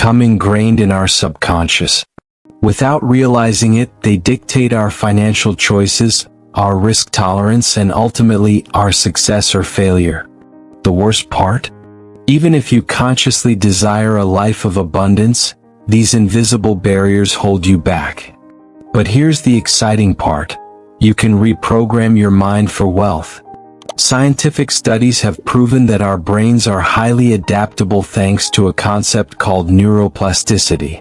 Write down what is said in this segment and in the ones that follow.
become ingrained in our subconscious. Without realizing it, they dictate our financial choices, our risk tolerance, and ultimately our success or failure. The worst part? Even if you consciously desire a life of abundance, these invisible barriers hold you back. But here's the exciting part. You can reprogram your mind for wealth. Scientific studies have proven that our brains are highly adaptable thanks to a concept called neuroplasticity.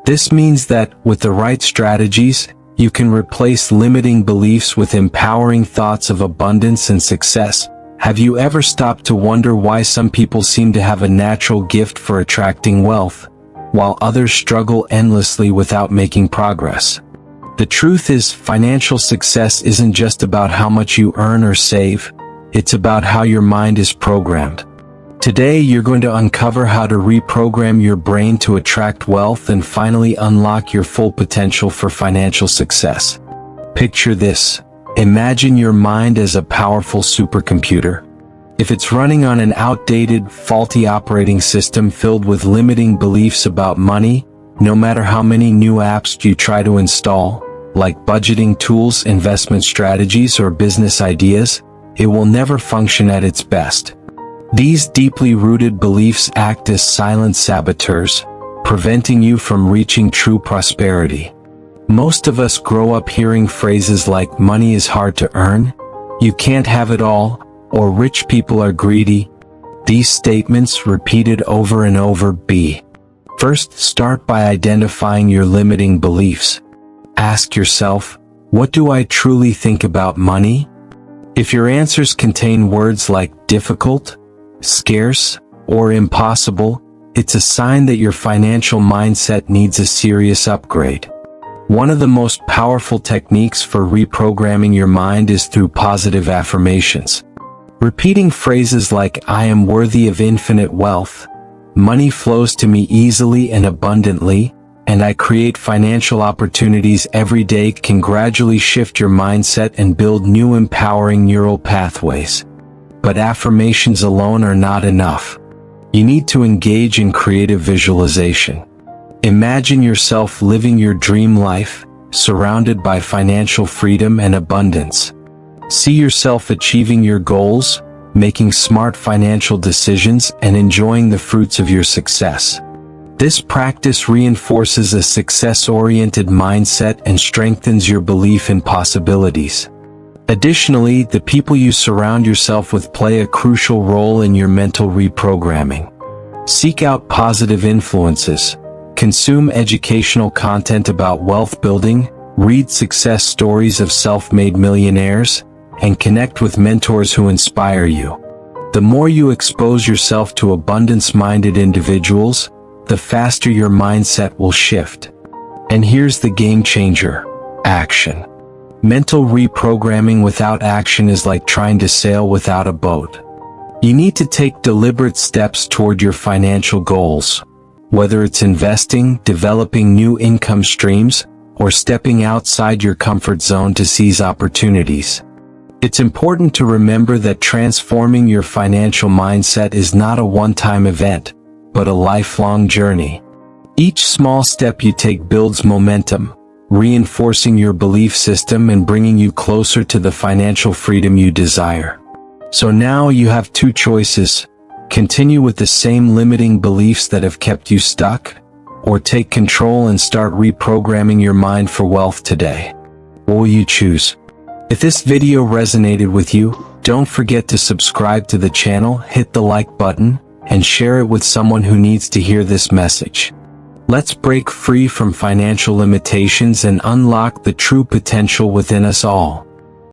This means that, with the right strategies, you can replace limiting beliefs with empowering thoughts of abundance and success. Have you ever stopped to wonder why some people seem to have a natural gift for attracting wealth, while others struggle endlessly without making progress? The truth is, financial success isn't just about how much you earn or save. It's about how your mind is programmed. Today, you're going to uncover how to reprogram your brain to attract wealth and finally unlock your full potential for financial success. Picture this. Imagine your mind as a powerful supercomputer. If it's running on an outdated, faulty operating system filled with limiting beliefs about money, no matter how many new apps you try to install, like budgeting tools, investment strategies, or business ideas, it will never function at its best. These deeply rooted beliefs act as silent saboteurs, preventing you from reaching true prosperity. Most of us grow up hearing phrases like money is hard to earn, you can't have it all, or rich people are greedy. These statements, repeated over and over, First, start by identifying your limiting beliefs. Ask yourself, what do I truly think about money? If your answers contain words like difficult, scarce, or impossible, it's a sign that your financial mindset needs a serious upgrade. One of the most powerful techniques for reprogramming your mind is through positive affirmations. Repeating phrases like, I am worthy of infinite wealth, money flows to me easily and abundantly, and I create financial opportunities every day can gradually shift your mindset and build new empowering neural pathways. But affirmations alone are not enough. You need to engage in creative visualization. Imagine yourself living your dream life, surrounded by financial freedom and abundance. See yourself achieving your goals, making smart financial decisions, and enjoying the fruits of your success. This practice reinforces a success-oriented mindset and strengthens your belief in possibilities. Additionally, the people you surround yourself with play a crucial role in your mental reprogramming. Seek out positive influences. Consume educational content about wealth building, read success stories of self-made millionaires, and connect with mentors who inspire you. The more you expose yourself to abundance-minded individuals, the faster your mindset will shift. And here's the game changer: action. Mental reprogramming without action is like trying to sail without a boat. You need to take deliberate steps toward your financial goals. Whether it's investing, developing new income streams, or stepping outside your comfort zone to seize opportunities. It's important to remember that transforming your financial mindset is not a one-time event, but a lifelong journey. Each small step you take builds momentum, reinforcing your belief system and bringing you closer to the financial freedom you desire. So now you have two choices: continue with the same limiting beliefs that have kept you stuck, or take control and start reprogramming your mind for wealth today. What will you choose? If this video resonated with you, don't forget to subscribe to the channel, hit the like button, and share it with someone who needs to hear this message. Let's break free from financial limitations and unlock the true potential within us all.